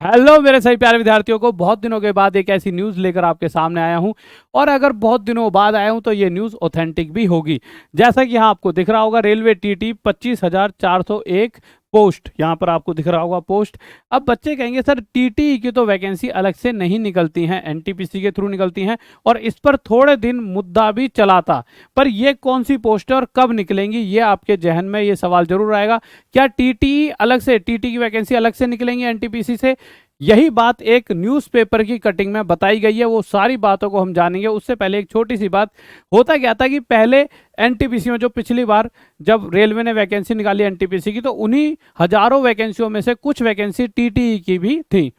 Hello मेरे सभी प्यारे विद्यार्थियों को, बहुत दिनों के बाद एक ऐसी न्यूज़ लेकर आपके सामने आया हूं। और अगर बहुत दिनों बाद आया हूं तो ये न्यूज़ ऑथेंटिक भी होगी। जैसा कि यहाँ आपको दिख रहा होगा, रेलवे टीटी 25,401 पोस्ट, यहाँ पर आपको दिख रहा होगा पोस्ट। अब बच्चे कहेंगे सर टीटी की तो वैकेंसी अलग से नहीं निकलती हैं, एनटीपीसी के थ्रू निकलती हैं और इस पर थोड़े दिन मुद्दा भी चला था। पर ये कौन सी पोस्ट है और कब निकलेंगी, ये आपके जहन में ये सवाल जरूर आएगा। क्या टीटी अलग से, टीटी की वैकेंसी अलग से निकलेंगी एनटीपीसी से? यही बात एक न्यूज़पेपर की कटिंग में बताई गई है, वो सारी बातों को हम जानेंगे। उससे पहले एक छोटी सी बात, होता क्या था कि पहले एनटीपीसी में जो पिछली बार जब रेलवे ने वैकेंसी निकाली एनटीपीसी की, तो उन्हीं हजारों वैकेंसियों में से कुछ वैकेंसी टीटीई की भी थी।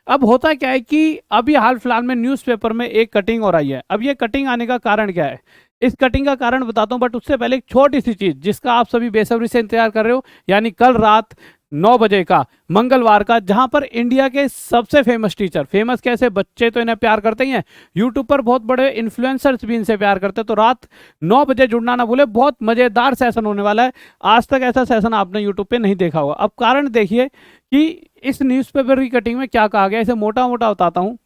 अब होता क्या है कि अभी हाल फिलहाल में न्यूज़पेपर में एक कटिंग और आई है। अब ये कटिंग आने का कारण क्या है, इस कटिंग का कारण बताता हूं, बट उससे पहले एक छोटी सी चीज जिसका आप सभी बेसब्री से इंतजार कर रहे हो, यानी कल रात 9 बजे का, मंगलवार का, जहां पर इंडिया के सबसे फेमस टीचर, फेमस कैसे, बच्चे तो इन्हें प्यार करते ही हैं, यूट्यूब पर बहुत बड़े इन्फ्लुएंसर्स भी इनसे प्यार करते हैं। तो रात 9 बजे जुड़ना ना भूले, बहुत मजेदार सेशन होने वाला है। आज तक ऐसा सेशन आपने यूट्यूब पे नहीं देखा होगा। अब कारण देखिए कि इस न्यूज़पेपर की कटिंग में क्या कहा गया, इसे मोटा मोटा बताता हूं।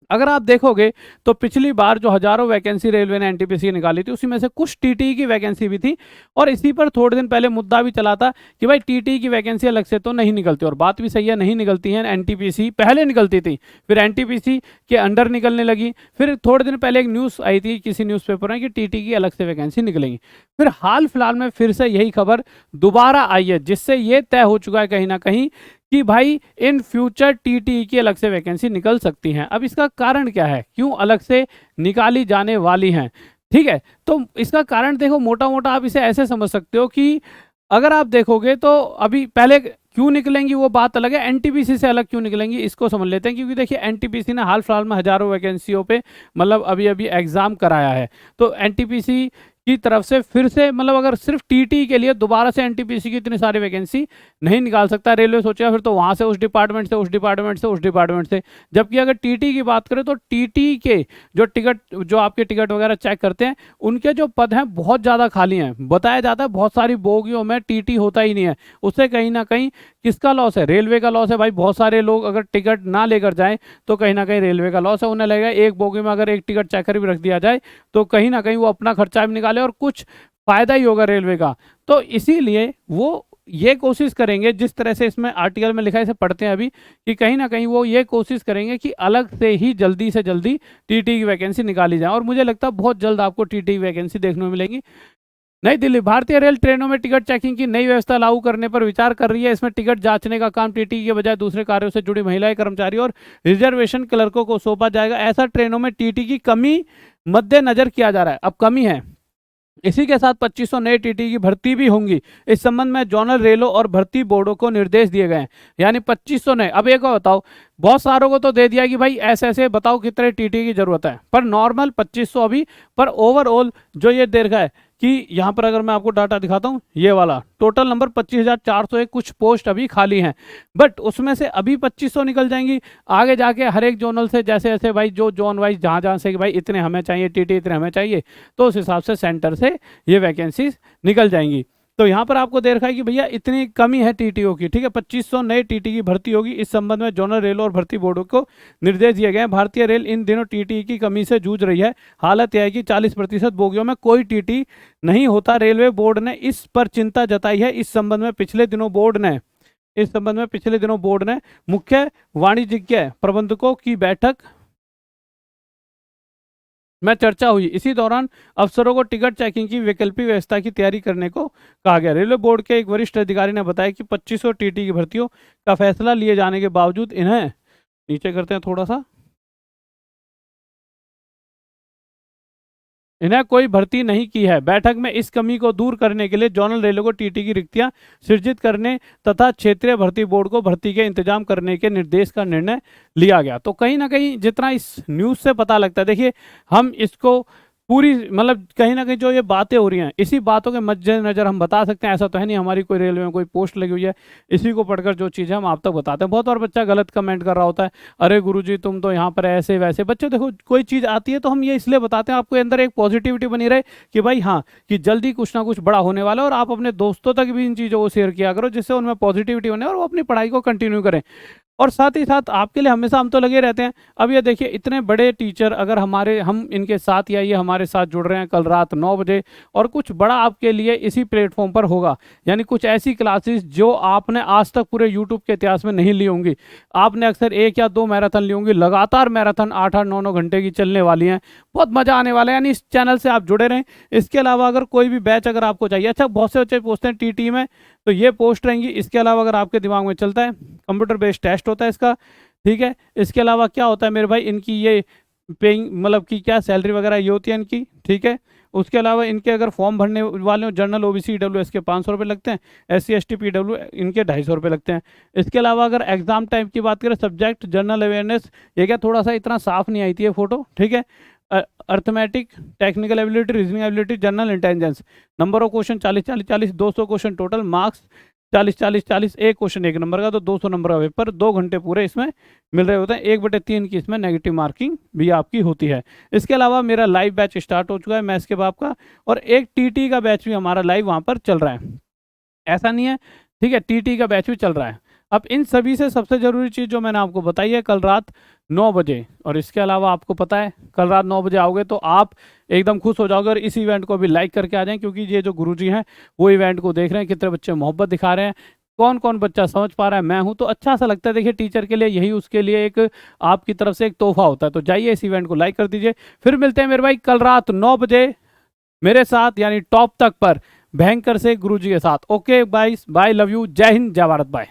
अगर आप देखोगे तो पिछली बार जो हजारों वैकेंसी रेलवे ने एनटीपीसी की निकाली थी, उसी में से कुछ टीटी की वैकेंसी भी थी। और इसी पर थोड़े दिन पहले मुद्दा भी चला था कि भाई टीटी की वैकेंसी अलग से तो नहीं निकलती, और बात भी सही है, नहीं निकलती है। एनटीपीसी पहले निकलती थी, फिर एनटीपीसी के अंडर निकलने लगी, फिर थोड़े दिन पहले एक न्यूज़ आई थी किसी न्यूज़पेपर में कि टीटी की अलग से वैकेंसी निकलेंगी। फिर हाल फिलहाल में फिर से यही खबर दोबारा आई है, जिससे ये तय हो चुका है कहीं ना कहीं कि भाई इन फ्यूचर टीटी की अलग से वैकेंसी निकल सकती हैं। अब इसका कारण क्या है, क्यों अलग से निकाली जाने वाली हैं? ठीक है, तो इसका कारण देखो, मोटा मोटा आप इसे ऐसे समझ सकते हो कि अगर आप देखोगे तो अभी पहले क्यों निकलेंगी वो बात अलग है, एनटीपीसी से अलग क्यों निकलेंगी इसको समझ लेते हैं। क्योंकि देखिए एनटीपीसी ने हाल फिलहाल में हजारों वैकेंसियों पे मतलब अभी अभी एग्जाम कराया है। तो एनटीपीसी की तरफ से फिर से मतलब अगर सिर्फ टीटी के लिए दोबारा से एनटीपीसी की इतनी सारी वैकेंसी नहीं निकाल सकता रेलवे, सोचेगा फिर तो वहां से उस डिपार्टमेंट से, उस डिपार्टमेंट से, उस डिपार्टमेंट से। जबकि अगर टीटी की बात करें तो टीटी के जो टिकट, जो आपके टिकट वगैरह चेक करते हैं, उनके जो पद हैं बहुत ज़्यादा खाली हैं। बताया जाता है बहुत सारी बोगियों में टीटी होता ही नहीं है। उससे कहीं ना कहीं किसका लॉस है, रेलवे का लॉस है भाई। बहुत सारे लोग अगर टिकट ना लेकर जाएं तो कहीं ना कहीं रेलवे का लॉस है। उन्हें लगेगा एक बोगी में अगर एक टिकट चेकर भी रख दिया जाए तो कहीं ना कहीं वो अपना खर्चा भी निकाले और कुछ फायदा ही होगा रेलवे का। तो इसीलिए वो ये कोशिश करेंगे, जिस तरह से इसमें आर्टिकल में लिखा है, इसे पढ़ते हैं अभी, कि कहीं ना कहीं वो ये कोशिश करेंगे कि अलग से ही जल्दी से जल्दी टीटी की वैकेंसी निकाली जाए। और मुझे लगता है बहुत जल्द आपको टीटी की वैकेंसी देखने को मिलेगी। नई दिल्ली, भारतीय रेल ट्रेनों में टिकट चेकिंग की नई व्यवस्था लागू करने पर विचार कर रही है। इसमें टिकट जांचने का काम टीटी के बजाय दूसरे कार्यों से जुड़ी महिलाएं, कर्मचारी और रिजर्वेशन क्लर्कों को सौंपा जाएगा। ऐसा ट्रेनों में टीटी की कमी मद्देनजर किया जा रहा है। अब कमी है, इसी के साथ 2500 नए टीटी की भर्ती भी होंगी। इस संबंध में जोनल रेलों और भर्ती बोर्डों को निर्देश दिए गए हैं। यानी 2500 नए। अब एक और बताओ, बहुत सारों को तो दे दिया कि भाई ऐसे ऐसे बताओ कितने टीटी की जरूरत है, पर नॉर्मल 2500 अभी। पर ओवरऑल जो ये दे रखा है कि यहाँ पर अगर मैं आपको डाटा दिखाता हूँ, ये वाला टोटल नंबर 25,401 कुछ पोस्ट अभी खाली हैं। बट उसमें से अभी 2500 निकल जाएंगी। आगे जाके हर एक जोनल से जैसे जैसे भाई जो जोन वाइज जहाँ जहाँ से कि भाई इतने हमें चाहिए टीटी, इतने हमें चाहिए, तो उस हिसाब से सेंटर से ये वैकेंसीज निकल जाएंगी। तो यहाँ पर आपको दे रखा है कि भैया इतनी कमी है टीटीओ की, ठीक है, 2500 नए टीटी की भर्ती होगी। इस संबंध में जोनल रेल और भर्ती बोर्डों को निर्देश दिए गए हैं। भारतीय रेल इन दिनों टीटी की कमी से जूझ रही है। हालत यह है कि 40% बोगियों में कोई टीटी नहीं होता। रेलवे बोर्ड ने इस पर चिंता जताई है। इस संबंध में पिछले दिनों बोर्ड ने मुख्य वाणिज्यिक प्रबंधकों की बैठक में चर्चा हुई। इसी दौरान अफसरों को टिकट चेकिंग की वैकल्पिक व्यवस्था की तैयारी करने को कहा गया। रेलवे बोर्ड के एक वरिष्ठ अधिकारी ने बताया कि 2500 टीटी की भर्तियों का फैसला लिए जाने के बावजूद इन्हें, नीचे करते हैं थोड़ा सा, इन्हें कोई भर्ती नहीं की है। बैठक में इस कमी को दूर करने के लिए जोनल रेलों को टीटी की रिक्तियां सृजित करने तथा क्षेत्रीय भर्ती बोर्ड को भर्ती के इंतजाम करने के निर्देश का निर्णय लिया गया। तो कहीं ना कहीं जितना इस न्यूज़ से पता लगता है, देखिए हम इसको पूरी मतलब कहीं ना कहीं जो ये बातें हो रही हैं, इसी बातों के मद्देनजर हम बता सकते हैं। ऐसा तो है नहीं हमारी कोई रेलवे में कोई पोस्ट लगी हुई है, इसी को पढ़कर जो चीज़ें हम आप तक बताते हैं। बहुत बार बच्चा गलत कमेंट कर रहा होता है, अरे गुरुजी तुम तो यहाँ पर ऐसे वैसे। बच्चे देखो, कोई चीज़ आती है तो हम ये इसलिए बताते हैं आपको अंदर एक पॉजिटिविटी बनी रहे कि भाई हाँ, कि जल्दी कुछ ना कुछ बड़ा होने वाला है। और आप अपने दोस्तों तक भी इन चीज़ों को शेयर किया करो, जिससे उनमें पॉजिटिविटी बने और वो अपनी पढ़ाई को कंटिन्यू करें। और साथ ही साथ आपके लिए हमेशा हम तो लगे रहते हैं। अब ये देखिए इतने बड़े टीचर अगर हम इनके साथ या ये हमारे साथ जुड़ रहे हैं कल रात 9 बजे, और कुछ बड़ा आपके लिए इसी प्लेटफॉर्म पर होगा, यानी कुछ ऐसी क्लासेस जो आपने आज तक पूरे यूट्यूब के इतिहास में नहीं ली होंगी। आपने अक्सर 1 या 2 मैराथन ली होंगी, लगातार मैराथन 8-8 9-9 घंटे की चलने वाली हैं, बहुत मजा आने वाला है। यानी इस चैनल से आप जुड़े रहें। इसके अलावा अगर कोई भी बैच अगर आपको चाहिए, अच्छा बहुत से बच्चे पूछते हैं टीटी में, तो ये पोस्ट रहेंगी। इसके अलावा अगर आपके दिमाग में चलता है, कंप्यूटर बेस्ड टेस्ट होता है इसका, ठीक है। इसके अलावा क्या होता है मेरे भाई, इनकी ये पेइंग मतलब कि क्या सैलरी वगैरह ये होती है इनकी, ठीक है। उसके अलावा इनके अगर फॉर्म भरने वाले हो, जनरल ओबीसी डब्ल्यू के 500 रुपये लगते हैं, SC ST PW इनके 250 रुपये लगते हैं। इसके अलावा अगर एग्जाम टाइम की बात करें, सब्जेक्ट जनरल अवेयरनेस, ये क्या थोड़ा सा इतना साफ नहीं आई थी ये फोटो, ठीक है। Arithmetic, technical ability, reasoning ability, general intelligence, number of question 40-40-40, 200 question total, marks 40-40-40, एक क्वेश्चन 1 नंबर का, तो 200 नंबर का पेपर 2 घंटे पूरे इसमें मिल रहे होते हैं। 1/3 की इसमें नेगेटिव मार्किंग भी आपकी होती है। इसके अलावा मेरा लाइव बैच स्टार्ट हो चुका है मैथ्स के बाप का, और एक टीटी का बैच भी हमारा लाइव वहाँ पर चल रहा है, ऐसा नहीं है, ठीक है, टीटी का बैच भी चल रहा है। अब इन सभी से सबसे ज़रूरी चीज़ जो मैंने आपको बताई है, कल रात 9 बजे, और इसके अलावा आपको पता है कल रात 9 बजे आओगे तो आप एकदम खुश हो जाओगे। और इस इवेंट को भी लाइक करके आ जाएं, क्योंकि ये जो गुरुजी हैं वो इवेंट को देख रहे हैं, कितने बच्चे मोहब्बत दिखा रहे हैं, कौन कौन बच्चा समझ पा रहा है, मैं हूं तो अच्छा सा लगता है। देखिए टीचर के लिए यही उसके लिए एक आपकी तरफ से एक तोहफा होता है। तो जाइए इस इवेंट को लाइक कर दीजिए। फिर मिलते हैं मेरे भाई कल रात 9 बजे मेरे साथ, यानी टॉप तक पर भयंकर से गुरुजी के साथ। Okay bye, bye, love you, जय हिंद, जय भारत, बाय।